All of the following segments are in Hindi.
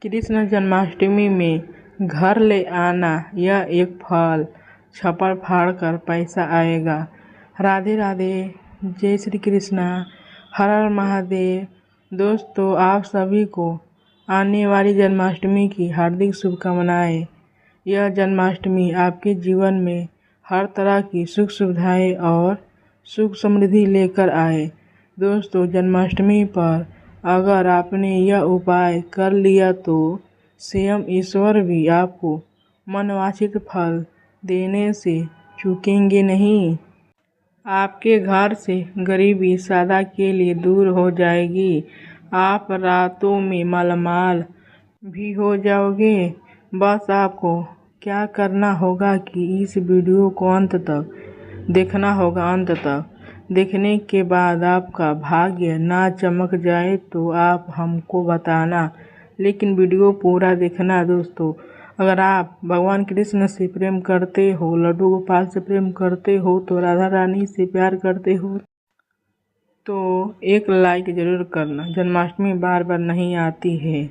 कृष्ण जन्माष्टमी में घर ले आना यह एक फल, छप्पर फाड़ कर पैसा आएगा। राधे राधे, जय श्री कृष्णा, हर हर महादेव। दोस्तों, आप सभी को आने वाली जन्माष्टमी की हार्दिक शुभकामनाएं। यह जन्माष्टमी आपके जीवन में हर तरह की सुख सुविधाएं और सुख समृद्धि लेकर आए। दोस्तों, जन्माष्टमी पर अगर आपने यह उपाय कर लिया तो स्वयं ईश्वर भी आपको मनवांछित फल देने से चूकेंगे नहीं। आपके घर से गरीबी सदा के लिए दूर हो जाएगी। आप रातों में मालामाल भी हो जाओगे। बस आपको क्या करना होगा कि इस वीडियो को अंत तक देखना होगा। अंत तक देखने के बाद आपका भाग्य ना चमक जाए तो आप हमको बताना, लेकिन वीडियो पूरा देखना। दोस्तों, अगर आप भगवान कृष्ण से प्रेम करते हो, लड्डू गोपाल से प्रेम करते हो, तो राधा रानी से प्यार करते हो तो एक लाइक ज़रूर करना। जन्माष्टमी बार बार नहीं आती है।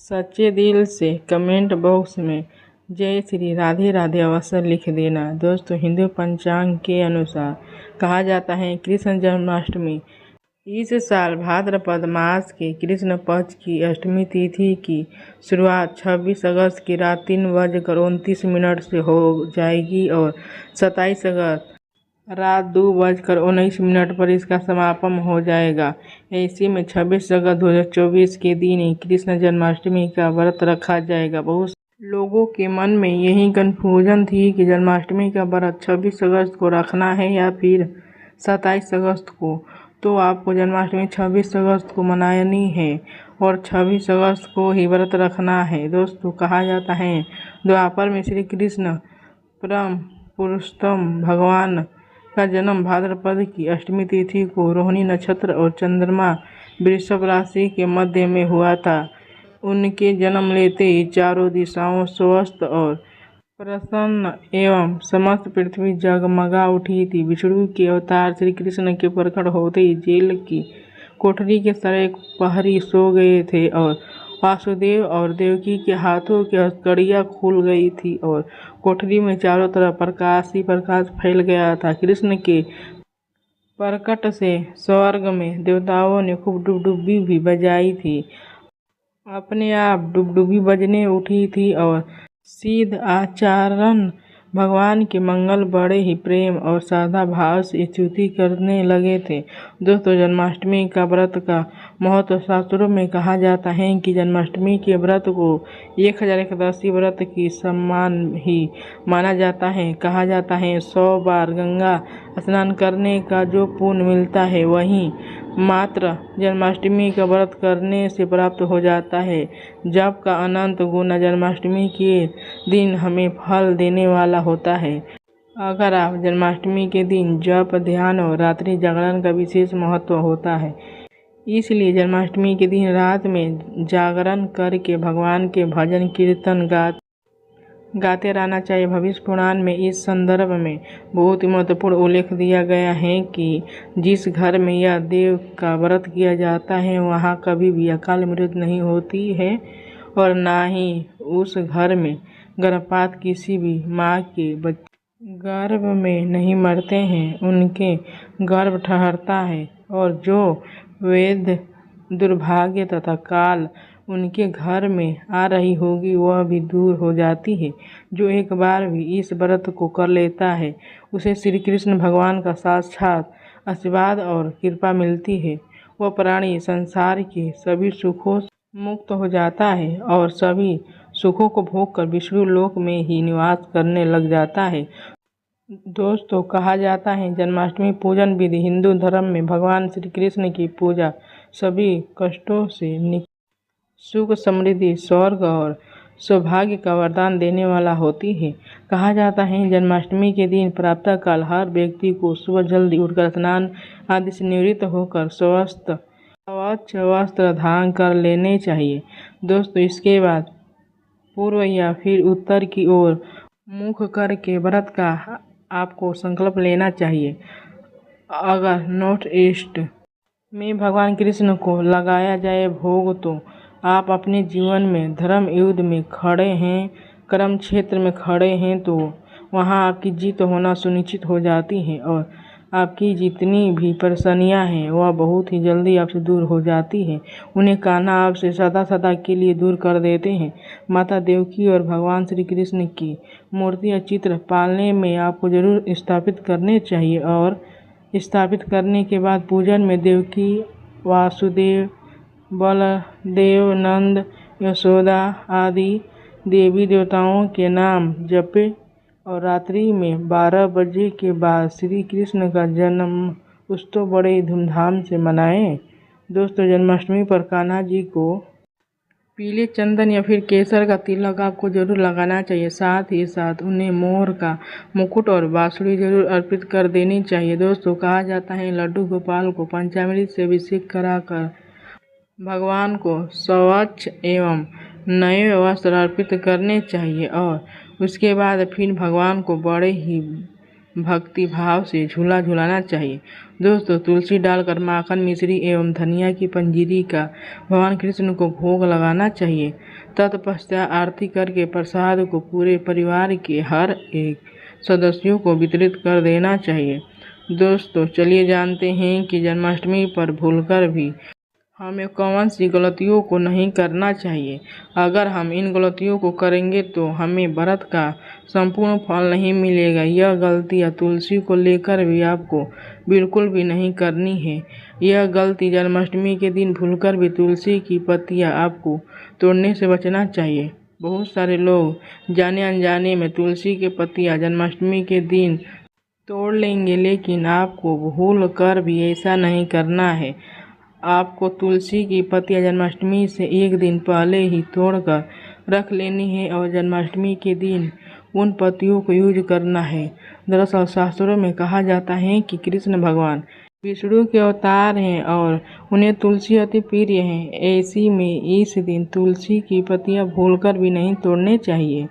सच्चे दिल से कमेंट बॉक्स में जय श्री राधे राधे अवश्य लिख देना। दोस्तों, हिंदू पंचांग के अनुसार कहा जाता है कृष्ण जन्माष्टमी इस साल भाद्रपद मास के कृष्ण पक्ष की अष्टमी तिथि की शुरुआत 26 अगस्त की रात 3:29 से हो जाएगी और 27 अगस्त रात 2:19 पर इसका समापन हो जाएगा। ऐसे में 26 अगस्त 2024 के दिन ही कृष्ण जन्माष्टमी का व्रत रखा जाएगा। बहुत लोगों के मन में यही कन्फ्यूजन थी कि जन्माष्टमी का व्रत 26 अगस्त को रखना है या फिर 27 अगस्त को। तो आपको जन्माष्टमी 26 अगस्त को मनानी है और 26 अगस्त को ही व्रत रखना है। दोस्तों, कहा जाता है द्वापर में श्री कृष्ण परम पुरुषोत्तम भगवान का जन्म भाद्रपद की अष्टमी तिथि को रोहिणी नक्षत्र और चंद्रमा वृषभ राशि के मध्य में हुआ था। उनके जन्म लेते ही चारों दिशाओं स्वस्थ और प्रसन्न एवं समस्त पृथ्वी जगमगा उठी थी। विष्णु के अवतार श्री कृष्ण के प्रकट होते ही जेल की कोठरी के सारे प्रहरी सो गए थे और वासुदेव और देवकी के हाथों की हथकड़ियाँ खुल गई थी और कोठरी में चारों तरफ प्रकाश ही प्रकाश फैल गया था। कृष्ण के प्रकट से स्वर्ग में देवताओं ने खूब डुबडुबी भी बजाई थी। अपने आप डुबडुबी बजने उठी थी और सिद्ध आचरण भगवान के मंगल बड़े ही प्रेम और श्रद्धा भाव से स्तुति करने लगे थे। दोस्तों, जन्माष्टमी का व्रत का महत्व शास्त्रों में कहा जाता है कि जन्माष्टमी के व्रत को 1000 एकादशी व्रत की समान ही माना जाता है। कहा जाता है 100 बार गंगा स्नान करने का जो पुण्य मिलता है वही मात्र जन्माष्टमी का व्रत करने से प्राप्त हो जाता है। जप का अनंत गुना जन्माष्टमी के दिन हमें फल देने वाला होता है। अगर आप जन्माष्टमी के दिन जप, ध्यान और रात्रि जागरण का विशेष महत्व होता है। इसलिए जन्माष्टमी के दिन रात में जागरण करके भगवान के भजन कीर्तन गाते रहना चाहिए। भविष्य पुराण में इस संदर्भ में बहुत ही महत्वपूर्ण उल्लेख दिया गया है कि जिस घर में यह देव का व्रत किया जाता है वहाँ कभी भी अकाल मृत्यु नहीं होती है और ना ही उस घर में गर्भपात किसी भी माँ के गर्भ में नहीं मरते हैं, उनके गर्भ ठहरता है और जो वेद दुर्भाग्य तथा काल उनके घर में आ रही होगी वह भी दूर हो जाती है। जो एक बार भी इस व्रत को कर लेता है उसे श्री कृष्ण भगवान का साक्षात आशीर्वाद और कृपा मिलती है। वह प्राणी संसार के सभी सुखों से मुक्त हो जाता है और सभी सुखों को भोग कर विष्णु लोक में ही निवास करने लग जाता है। दोस्तों, कहा जाता है जन्माष्टमी पूजन विधि हिंदू धर्म में भगवान श्री कृष्ण की पूजा सभी कष्टों से सुख, समृद्धि, स्वर्ग और सौभाग्य का वरदान देने वाला होती है। कहा जाता है जन्माष्टमी के दिन प्रातःकाल हर व्यक्ति को सुबह जल्दी उठकर स्नान आदि से निवृत्त होकर स्वच्छ वस्त्र धारण कर लेने चाहिए। दोस्तों, इसके बाद पूर्व या फिर उत्तर की ओर मुख करके व्रत का आपको संकल्प लेना चाहिए। अगर नॉर्थ ईस्ट में भगवान कृष्ण को लगाया जाए भोग तो आप अपने जीवन में धर्म युद्ध में खड़े हैं, कर्म क्षेत्र में खड़े हैं तो वहाँ आपकी जीत होना सुनिश्चित हो जाती है और आपकी जितनी भी परेशानियाँ हैं वह बहुत ही जल्दी आपसे दूर हो जाती है। उन्हें कान्हा आपसे सदा सदा के लिए दूर कर देते हैं। माता देवकी और भगवान श्री कृष्ण की मूर्ति या चित्र पालने में आपको जरूर स्थापित करने चाहिए और स्थापित करने के बाद पूजन में देवकी, वासुदेव, बलदेव, नंद, यशोदा आदि देवी देवताओं के नाम जपे और रात्रि में 12 बजे के बाद श्री कृष्ण का जन्म उत्सव बड़े धूमधाम से मनाएं। दोस्तों, जन्माष्टमी पर कान्हा जी को पीले चंदन या फिर केसर का तिलक आपको जरूर लगाना चाहिए। साथ ही साथ उन्हें मोर का मुकुट और बांसुरी जरूर अर्पित कर देनी चाहिए। दोस्तों, कहा जाता है लड्डू गोपाल को पंचामृत से अभिषेक कराकर भगवान को स्वच्छ एवं नए वस्त्र अर्पित करने चाहिए और उसके बाद फिर भगवान को बड़े ही भक्ति भाव से झूला झुलाना चाहिए। दोस्तों, तुलसी डालकर माखन, मिश्री एवं धनिया की पंजीरी का भगवान कृष्ण को भोग लगाना चाहिए। तत्पश्चात आरती करके प्रसाद को पूरे परिवार के हर एक सदस्यों को वितरित कर देना चाहिए। दोस्तों, चलिए जानते हैं कि जन्माष्टमी पर भूलकर भी हमें कौन सी गलतियों को नहीं करना चाहिए। अगर हम इन गलतियों को करेंगे तो हमें व्रत का संपूर्ण फल नहीं मिलेगा। यह गलतियाँ तुलसी को लेकर भी आपको बिल्कुल भी नहीं करनी है। यह गलती जन्माष्टमी के दिन भूलकर भी तुलसी की पत्तियाँ आपको तोड़ने से बचना चाहिए। बहुत सारे लोग जाने अनजाने में तुलसी के पत्तियाँ जन्माष्टमी के दिन तोड़ लेंगे, लेकिन आपको भूल कर भी ऐसा नहीं करना है। आपको तुलसी की पत्तियाँ जन्माष्टमी से एक दिन पहले ही तोड़कर रख लेनी है और जन्माष्टमी के दिन उन पत्तियों को यूज करना है। दरअसल शास्त्रों में कहा जाता है कि कृष्ण भगवान विष्णु के अवतार हैं और उन्हें तुलसी अति प्रिय है। ऐसी में इस दिन तुलसी की पत्तियाँ भूलकर भी नहीं तोड़ने चाहिए।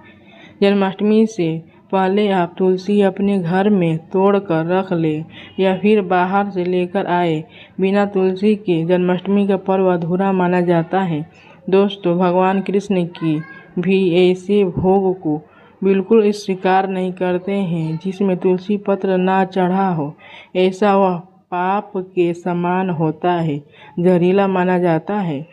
जन्माष्टमी से पहले आप तुलसी अपने घर में तोड़कर रख ले या फिर बाहर से लेकर आए। बिना तुलसी के जन्माष्टमी का पर्व अधूरा माना जाता है। दोस्तों, भगवान कृष्ण की भी ऐसे भोग को बिल्कुल स्वीकार नहीं करते हैं जिसमें तुलसी पत्र ना चढ़ा हो। ऐसा वह पाप के समान होता है, जहरीला माना जाता है।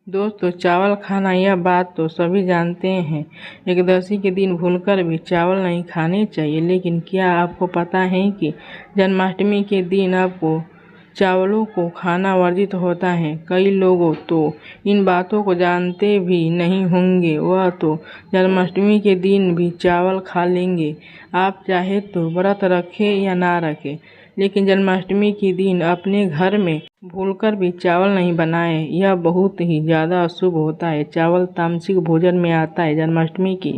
दोस्तों, चावल खाना यह बात तो सभी जानते हैं। एकादशी के दिन भूलकर भी चावल नहीं खाने चाहिए, लेकिन क्या आपको पता है कि जन्माष्टमी के दिन आपको चावलों को खाना वर्जित होता है। कई लोगों तो इन बातों को जानते भी नहीं होंगे, वह तो जन्माष्टमी के दिन भी चावल खा लेंगे। आप चाहे तो व्रत रखें या ना रखें, लेकिन जन्माष्टमी के दिन अपने घर में भूलकर भी चावल नहीं बनाएं। यह बहुत ही ज़्यादा अशुभ होता है। चावल तामसिक भोजन में आता है। जन्माष्टमी की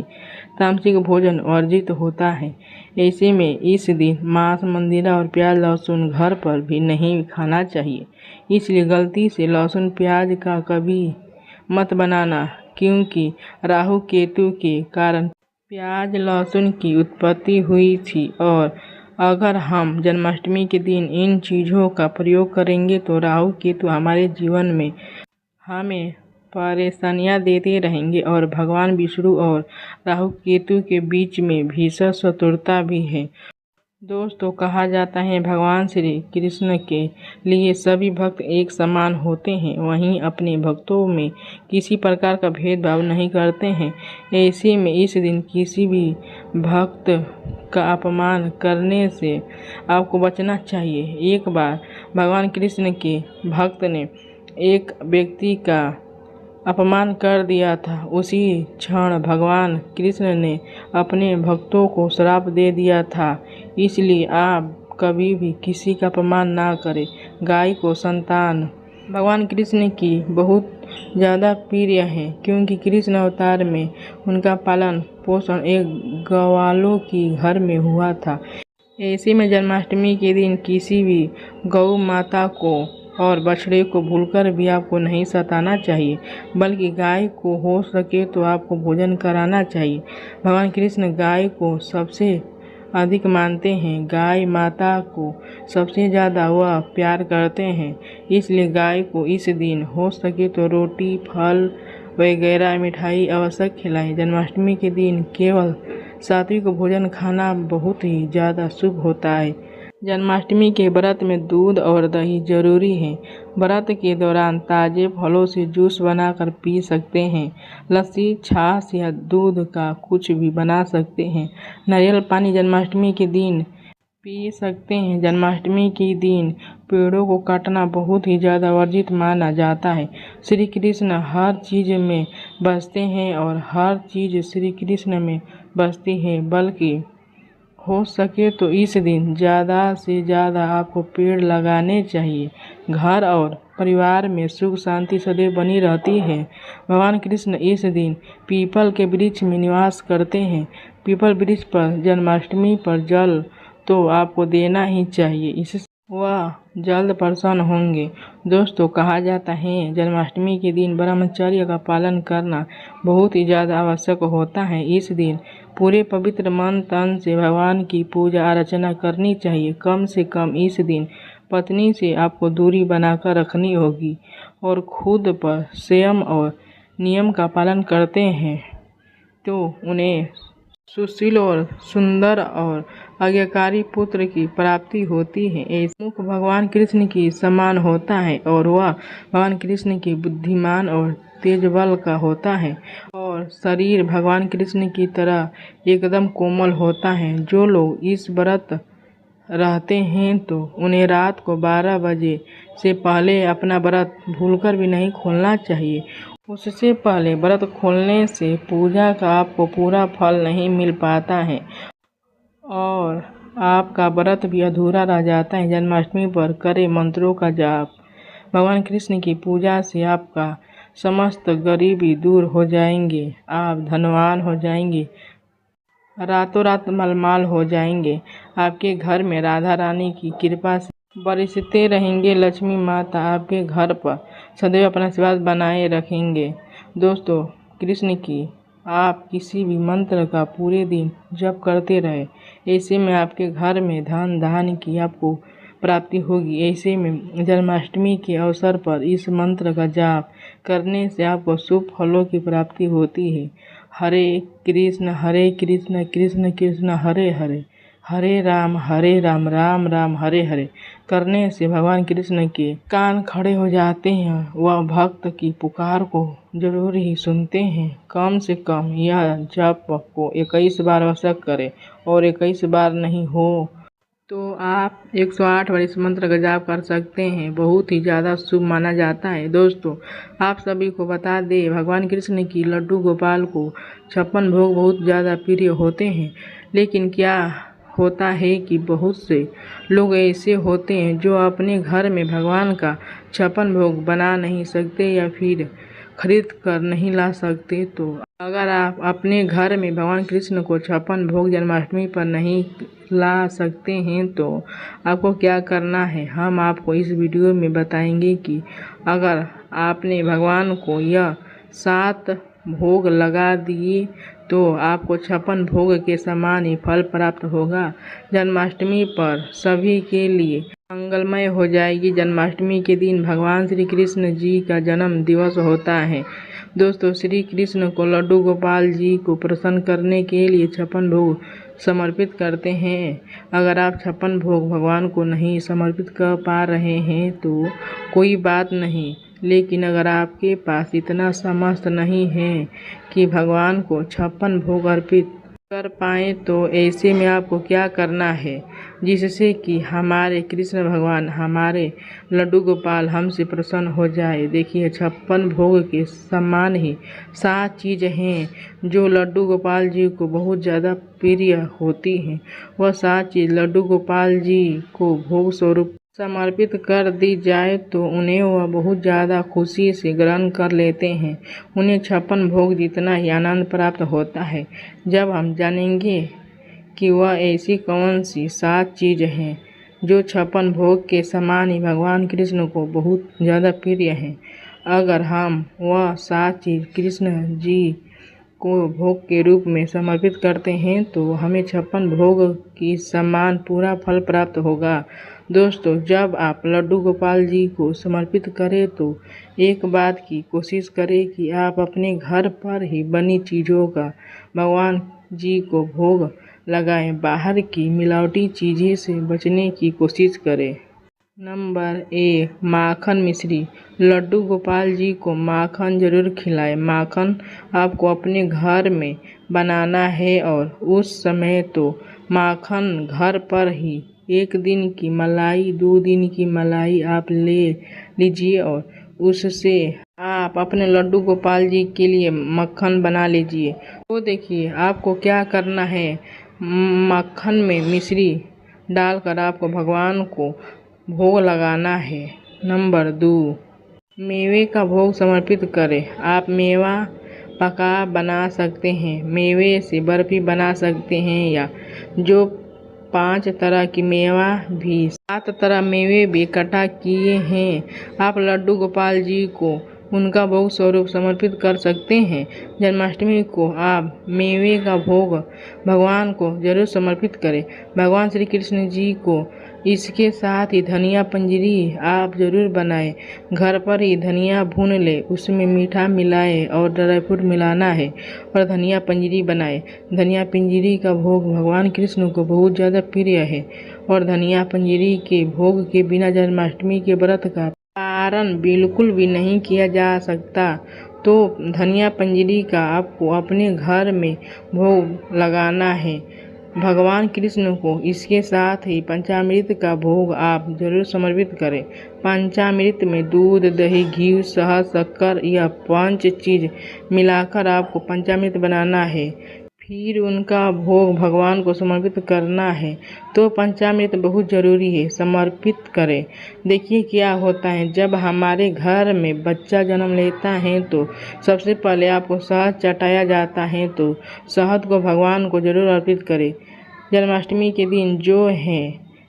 तामसिक भोजन वर्जित होता है। ऐसे में इस दिन मांस, मंदिरा और प्याज लहसुन घर पर भी नहीं खाना चाहिए। इसलिए गलती से लहसुन प्याज का कभी मत बनाना, क्योंकि राहु केतु के कारण प्याज लहसुन की उत्पत्ति हुई थी और अगर हम जन्माष्टमी के दिन इन चीज़ों का प्रयोग करेंगे तो राहु केतु हमारे जीवन में हमें परेशानियां देते रहेंगे और भगवान विष्णु और राहु केतु के बीच में भीषण शत्रुता भी है। दोस्तों, कहा जाता है भगवान श्री कृष्ण के लिए सभी भक्त एक समान होते हैं, वहीं अपने भक्तों में किसी प्रकार का भेदभाव नहीं करते हैं। ऐसे में इस दिन किसी भी भक्त का अपमान करने से आपको बचना चाहिए। एक बार भगवान कृष्ण के भक्त ने एक व्यक्ति का अपमान कर दिया था। उसी क्षण भगवान कृष्ण ने अपने भक्तों को श्राप दे दिया था। इसलिए आप कभी भी किसी का अपमान ना करें। गाय को संतान भगवान कृष्ण की बहुत ज़्यादा प्रिय है, क्योंकि कृष्ण अवतार में उनका पालन पोषण एक ग्वालों की घर में हुआ था। ऐसे में जन्माष्टमी के दिन किसी भी गौ माता को और बछड़े को भूलकर भी आपको नहीं सताना चाहिए, बल्कि गाय को हो सके तो आपको भोजन कराना चाहिए। भगवान कृष्ण गाय को सबसे अधिक मानते हैं। गाय माता को सबसे ज़्यादा वह प्यार करते हैं। इसलिए गाय को इस दिन हो सके तो रोटी, फल वगैरह मिठाई अवश्य खिलाएं। जन्माष्टमी के दिन केवल सात्विक भोजन खाना बहुत ही ज़्यादा शुभ होता है। जन्माष्टमी के व्रत में दूध और दही जरूरी है। व्रत के दौरान ताजे फलों से जूस बनाकर पी सकते हैं। लस्सी, छाछ या दूध का कुछ भी बना सकते हैं। नारियल पानी जन्माष्टमी के दिन पी सकते हैं। जन्माष्टमी के दिन पेड़ों को काटना बहुत ही ज़्यादा वर्जित माना जाता है। श्री कृष्ण हर चीज़ में बसते हैं और हर चीज़ श्री कृष्ण में बसती है। बल्कि हो सके तो इस दिन ज़्यादा से ज़्यादा आपको पेड़ लगाने चाहिए। घर और परिवार में सुख शांति सदैव बनी रहती है। भगवान कृष्ण इस दिन पीपल के वृक्ष में निवास करते हैं। पीपल वृक्ष पर जन्माष्टमी पर जल तो आपको देना ही चाहिए, इससे वह जल्द प्रसन्न होंगे। दोस्तों, कहा जाता है जन्माष्टमी के दिन ब्रह्मचर्य का पालन करना बहुत ही ज़्यादा आवश्यक होता है। इस दिन पूरे पवित्र मन तन से भगवान की पूजा अर्चना करनी चाहिए। कम से कम इस दिन पत्नी से आपको दूरी बनाकर रखनी होगी और खुद पर संयम और नियम का पालन करते हैं तो उन्हें सुशील और सुंदर और आज्ञाकारी पुत्र की प्राप्ति होती है। ऐसे मुख भगवान कृष्ण की समान होता है और वह भगवान कृष्ण के बुद्धिमान और तेजबल का होता है और शरीर भगवान कृष्ण की तरह एकदम कोमल होता है। जो लोग इस व्रत रहते हैं तो उन्हें रात को 12 बजे से पहले अपना व्रत भूलकर भी नहीं खोलना चाहिए। उससे पहले व्रत खोलने से पूजा का आपको पूरा फल नहीं मिल पाता है और आपका व्रत भी अधूरा रह जाता है। जन्माष्टमी पर करें मंत्रों का जाप। भगवान कृष्ण की पूजा से आपका समस्त गरीबी दूर हो जाएंगे। आप धनवान हो जाएंगे, रातों रात मालमाल हो जाएंगे। आपके घर में राधा रानी की कृपा से बरसते रहेंगे। लक्ष्मी माता आपके घर पर सदैव अपना आशीर्वाद बनाए रखेंगे। दोस्तों, कृष्ण की आप किसी भी मंत्र का पूरे दिन जप करते रहे, ऐसे में आपके घर में धन धान्य की आपको प्राप्ति होगी। ऐसे में जन्माष्टमी के अवसर पर इस मंत्र का जाप करने से आपको शुभ फलों की प्राप्ति होती है। हरे कृष्ण कृष्ण कृष्ण हरे हरे, हरे राम राम राम हरे हरे करने से भगवान कृष्ण के कान खड़े हो जाते हैं। वह भक्त की पुकार को जरूर ही सुनते हैं। कम से कम यह जप को 21 बार अवश्य करें और 21 बार नहीं हो तो आप 108 बार इस मंत्र का जाप कर सकते हैं। बहुत ही ज़्यादा शुभ माना जाता है। दोस्तों, आप सभी को बता दें, भगवान कृष्ण की लड्डू गोपाल को 56 भोग बहुत ज़्यादा प्रिय होते हैं। लेकिन क्या होता है कि बहुत से लोग ऐसे होते हैं जो अपने घर में भगवान का 56 भोग बना नहीं सकते या फिर खरीद कर नहीं ला सकते। तो अगर आप अपने घर में भगवान कृष्ण को 56 भोग जन्माष्टमी पर नहीं ला सकते हैं तो आपको क्या करना है, हम आपको इस वीडियो में बताएंगे कि अगर आपने भगवान को यह 7 भोग लगा दिए तो आपको 56 भोग के समान ही फल प्राप्त होगा। जन्माष्टमी पर सभी के लिए मंगलमय हो जाएगी। जन्माष्टमी के दिन भगवान श्री कृष्ण जी का जन्म दिवस होता है। दोस्तों, श्री कृष्ण को लड्डू गोपाल जी को प्रसन्न करने के लिए 56 भोग समर्पित करते हैं। अगर आप 56 भोग भगवान को नहीं समर्पित कर पा रहे हैं तो कोई बात नहीं, लेकिन अगर आपके पास इतना सामर्थ्य नहीं है कि भगवान को 56 भोग अर्पित कर पाएँ तो ऐसे में आपको क्या करना है जिससे कि हमारे कृष्ण भगवान, हमारे लड्डू गोपाल हमसे प्रसन्न हो जाए। देखिए, 56 भोग के समान ही 7 चीज़ें हैं जो लड्डू गोपाल जी को बहुत ज़्यादा प्रिय होती हैं। वह 7 चीज़ लड्डू गोपाल जी को भोग स्वरूप समर्पित कर दी जाए तो उन्हें वह बहुत ज़्यादा खुशी से ग्रहण कर लेते हैं। उन्हें 56 भोग जितना ही आनंद प्राप्त होता है। जब हम जानेंगे कि वह ऐसी कौन सी 7 चीज़ें हैं जो 56 भोग के समान ही भगवान कृष्ण को बहुत ज़्यादा प्रिय हैं। अगर हम वह 7 चीज़ कृष्ण जी को भोग के रूप में समर्पित करते हैं तो हमें 56 भोग की समान पूरा फल प्राप्त होगा। दोस्तों, जब आप लड्डू गोपाल जी को समर्पित करें तो एक बात की कोशिश करें कि आप अपने घर पर ही बनी चीज़ों का भगवान जी को भोग लगाएं। बाहर की मिलावटी चीज़ों से बचने की कोशिश करें। नंबर 1, माखन मिश्री। लड्डू गोपाल जी को माखन जरूर खिलाएं। माखन आपको अपने घर में बनाना है और उस समय तो माखन घर पर ही 1 दिन की मलाई 2 दिन की मलाई आप ले लीजिए और उससे आप अपने लड्डू गोपाल जी के लिए मक्खन बना लीजिए। तो देखिए आपको क्या करना है। मक्खन में मिश्री डालकर आपको भगवान को भोग लगाना है। नंबर 2, मेवे का भोग समर्पित करें। आप मेवा पका बना सकते हैं, मेवे से बर्फी बना सकते हैं या जो 5 तरह की मेवा भी 7 तरह मेवे भी इकट्ठा किए हैं आप लड्डू गोपाल जी को उनका भोग स्वरूप समर्पित कर सकते हैं। जन्माष्टमी को आप मेवे का भोग भगवान को जरूर समर्पित करें। भगवान श्री कृष्ण जी को इसके साथ ही धनिया पंजीरी आप जरूर बनाएं। घर पर ही धनिया भून ले, उसमें मीठा मिलाएं और ड्राई फ्रूट मिलाना है और धनिया पंजीरी बनाएं। धनिया पंजीरी का भोग भगवान कृष्ण को बहुत ज़्यादा प्रिय है और धनिया पंजीरी के भोग के बिना जन्माष्टमी के व्रत का पारण बिल्कुल भी नहीं किया जा सकता। तो धनिया पंजीरी का आपको अपने घर में भोग लगाना है भगवान कृष्ण को। इसके साथ ही पंचामृत का भोग आप जरूर समर्पित करें। पंचामृत में दूध, दही, घी, शहद, शक्कर यह 5 चीज़ मिलाकर आपको पंचामृत बनाना है, फिर उनका भोग भगवान को समर्पित करना है। तो पंचामृत बहुत ज़रूरी है, समर्पित करें। देखिए क्या होता है, जब हमारे घर में बच्चा जन्म लेता है तो सबसे पहले आपको शहद चटाया जाता है, तो शहद को भगवान को जरूर अर्पित करें। जन्माष्टमी के दिन जो है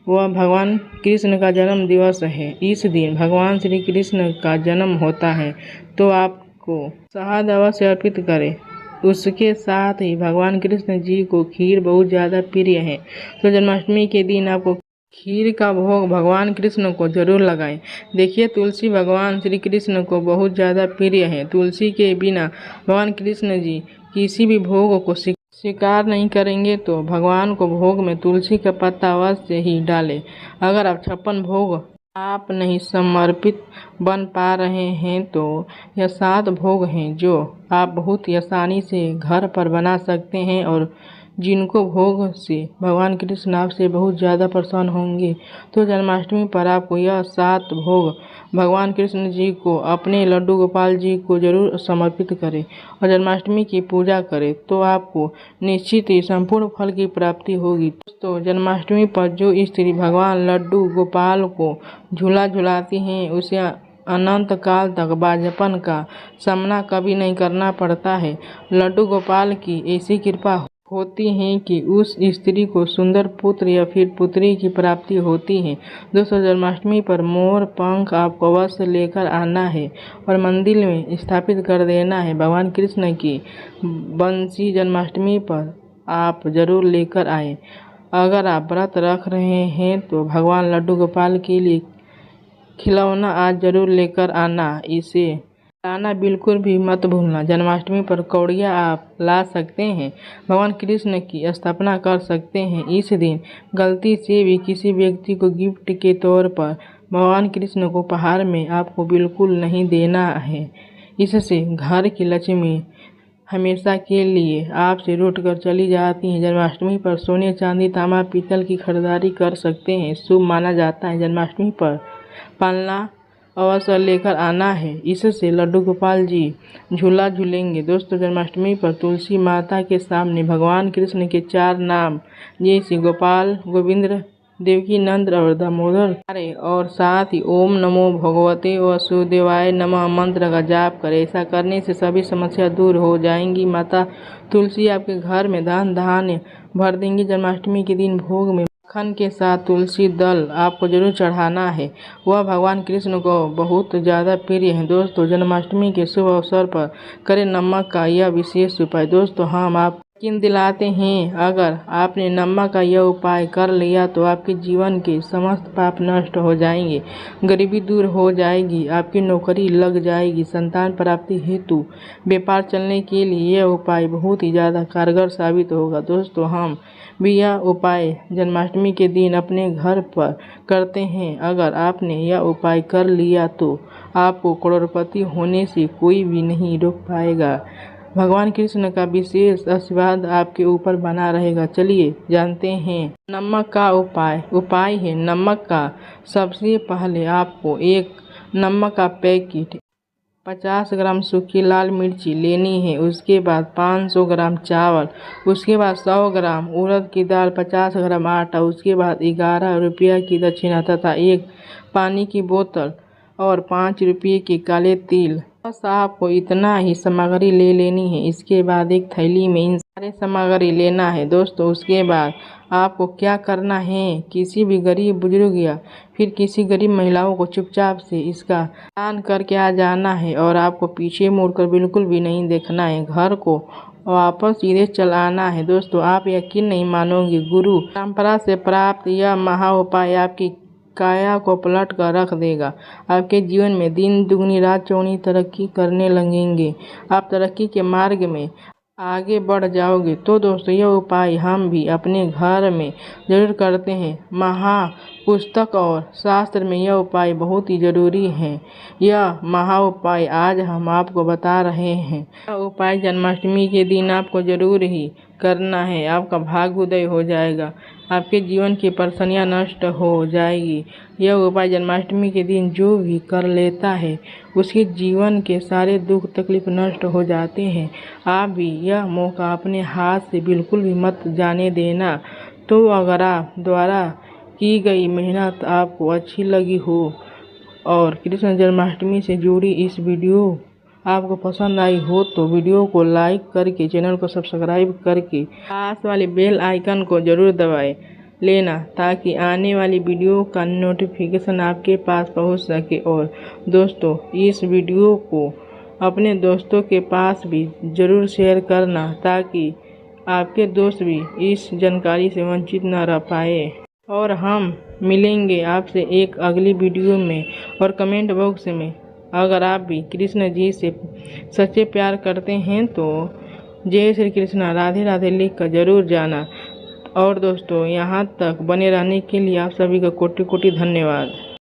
वह भगवान कृष्ण का जन्म दिवस है। इस दिन भगवान श्री कृष्ण का जन्म होता है, तो आपको शहद अवश्य अर्पित करें। उसके साथ ही भगवान कृष्ण जी को खीर बहुत ज़्यादा प्रिय है, तो जन्माष्टमी के दिन आपको खीर का भोग भगवान कृष्ण को जरूर लगाएं। देखिए तुलसी भगवान श्री कृष्ण को बहुत ज़्यादा प्रिय है। तुलसी के बिना भगवान कृष्ण जी किसी भी भोग को स्वीकार नहीं करेंगे, तो भगवान को भोग में तुलसी का पत्ता अवश्य ही डालें। अगर आप 56 भोग आप नहीं समर्पित बन पा रहे हैं तो यह 7 भोग हैं जो आप बहुत ही आसानी से घर पर बना सकते हैं और जिनको भोग से भगवान कृष्ण आपसे बहुत ज़्यादा प्रसन्न होंगे। तो जन्माष्टमी पर आपको यह 7 भोग भगवान कृष्ण जी को अपने लड्डू गोपाल जी को जरूर समर्पित करें और जन्माष्टमी की पूजा करें, तो आपको निश्चित ही संपूर्ण फल की प्राप्ति होगी। दोस्तों, जन्माष्टमी पर जो स्त्री भगवान लड्डू गोपाल को झूला झुलाती हैं उसे अनंत काल तक बाझपन का सामना कभी नहीं करना पड़ता है। लड्डू गोपाल की ऐसी कृपा होती है कि उस स्त्री को सुंदर पुत्र या फिर पुत्री की प्राप्ति होती है। दोस्तों, जन्माष्टमी पर मोर पंख आपको अवश्य लेकर आना है और मंदिर में स्थापित कर देना है। भगवान कृष्ण की बंसी जन्माष्टमी पर आप जरूर लेकर आएँ। अगर आप व्रत रख रहे हैं तो भगवान लड्डू गोपाल के लिए खिलौना आज जरूर लेकर आना, इसे लाना बिल्कुल भी मत भूलना। जन्माष्टमी पर कौड़ियाँ आप ला सकते हैं, भगवान कृष्ण की स्थापना कर सकते हैं। इस दिन गलती से भी किसी व्यक्ति को गिफ्ट के तौर पर भगवान कृष्ण को उपहार में आपको बिल्कुल नहीं देना है। इससे घर की लक्ष्मी हमेशा के लिए आपसे रूठ कर चली जाती हैं। जन्माष्टमी पर सोने, चांदी, तांबा, पीतल की खरीदारी कर सकते हैं, शुभ माना जाता है। जन्माष्टमी पर पालना अवसर लेकर आना है, इससे लड्डू गोपाल जी झूला झूलेंगे। दोस्तों, जन्माष्टमी पर तुलसी माता के सामने भगवान कृष्ण के 4 नाम जैसे गोपाल, गोविंद, देवकी नंद और दामोदर और साथ ही ओम नमो भगवते वासुदेवाय नमः मंत्र का जाप करें। ऐसा करने से सभी समस्या दूर हो जाएंगी। माता तुलसी आपके घर में धन धान्य भर देंगी। जन्माष्टमी के दिन भोग में मक्खन के साथ तुलसी दल आपको जरूर चढ़ाना है, वह भगवान कृष्ण को बहुत ज़्यादा प्रिय है। दोस्तों, जन्माष्टमी के शुभ अवसर पर करें नमक का यह विशेष उपाय। दोस्तों, हम आप यकीन दिलाते हैं अगर आपने नमक का यह उपाय कर लिया तो आपके जीवन के समस्त पाप नष्ट हो जाएंगे, गरीबी दूर हो जाएगी, आपकी नौकरी लग जाएगी, संतान प्राप्ति हेतु व्यापार चलने के लिए यह उपाय बहुत ही ज़्यादा कारगर साबित होगा। दोस्तों, हम भी यह उपाय जन्माष्टमी के दिन अपने घर पर करते हैं। अगर आपने यह उपाय कर लिया तो आपको करोड़पति होने से कोई भी नहीं रोक पाएगा। भगवान कृष्ण का विशेष आशीर्वाद आपके ऊपर बना रहेगा। चलिए जानते हैं नमक का उपाय है नमक का। सबसे पहले आपको एक नमक का पैकेट 50 ग्राम सूखी लाल मिर्ची लेनी है। उसके बाद 500 ग्राम चावल, उसके बाद 100 ग्राम उड़द की दाल, 50 ग्राम आटा, उसके बाद 11 रुपया की दक्षिणा तथा एक पानी की बोतल और 5 रुपये के काले तिल। बस आपको इतना ही सामग्री ले लेनी है। इसके बाद एक थैली में इन सारे सामग्री लेना है। दोस्तों, उसके बाद आपको क्या करना है, किसी भी गरीब बुजुर्ग या फिर किसी गरीब महिलाओं को चुपचाप से इसका दान करके आ जाना है और आपको पीछे मुड़कर बिल्कुल भी नहीं देखना है। घर को वापस सीधे चल आना है। दोस्तों, आप यकीन नहीं मानोगे, गुरु परंपरा से प्राप्त यह महा उपाय आपकी काया को पलट कर रख देगा। आपके जीवन में दिन दुगनी रात चौगुनी तरक्की करने लगेंगे। आप तरक्की के मार्ग में आगे बढ़ जाओगे। तो दोस्तों, यह उपाय हम भी अपने घर में जरूर करते हैं। महापुस्तक और शास्त्र में यह उपाय बहुत ही जरूरी है। यह महा उपाय आज हम आपको बता रहे हैं। यह उपाय जन्माष्टमी के दिन आपको जरूर ही करना है। आपका भाग्योदय हो जाएगा, आपके जीवन की परेशानियां नष्ट हो जाएगी। यह उपाय जन्माष्टमी के दिन जो भी कर लेता है उसके जीवन के सारे दुख तकलीफ नष्ट हो जाते हैं। आप भी यह मौका अपने हाथ से बिल्कुल भी मत जाने देना। तो अगर आप द्वारा की गई मेहनत आपको अच्छी लगी हो और कृष्ण जन्माष्टमी से जुड़ी इस वीडियो आपको पसंद आई हो तो वीडियो को लाइक करके चैनल को सब्सक्राइब करके पास वाले बेल आइकन को जरूर दबाए लेना ताकि आने वाली वीडियो का नोटिफिकेशन आपके पास पहुंच सके। और दोस्तों, इस वीडियो को अपने दोस्तों के पास भी ज़रूर शेयर करना ताकि आपके दोस्त भी इस जानकारी से वंचित न रह पाए। और हम मिलेंगे आपसे एक अगली वीडियो में। और कमेंट बॉक्स में अगर आप भी कृष्ण जी से सच्चे प्यार करते हैं तो जय श्री कृष्णा राधे राधे लिख कर जरूर जाना। और दोस्तों, यहाँ तक बने रहने के लिए आप सभी का कोटि कोटि धन्यवाद।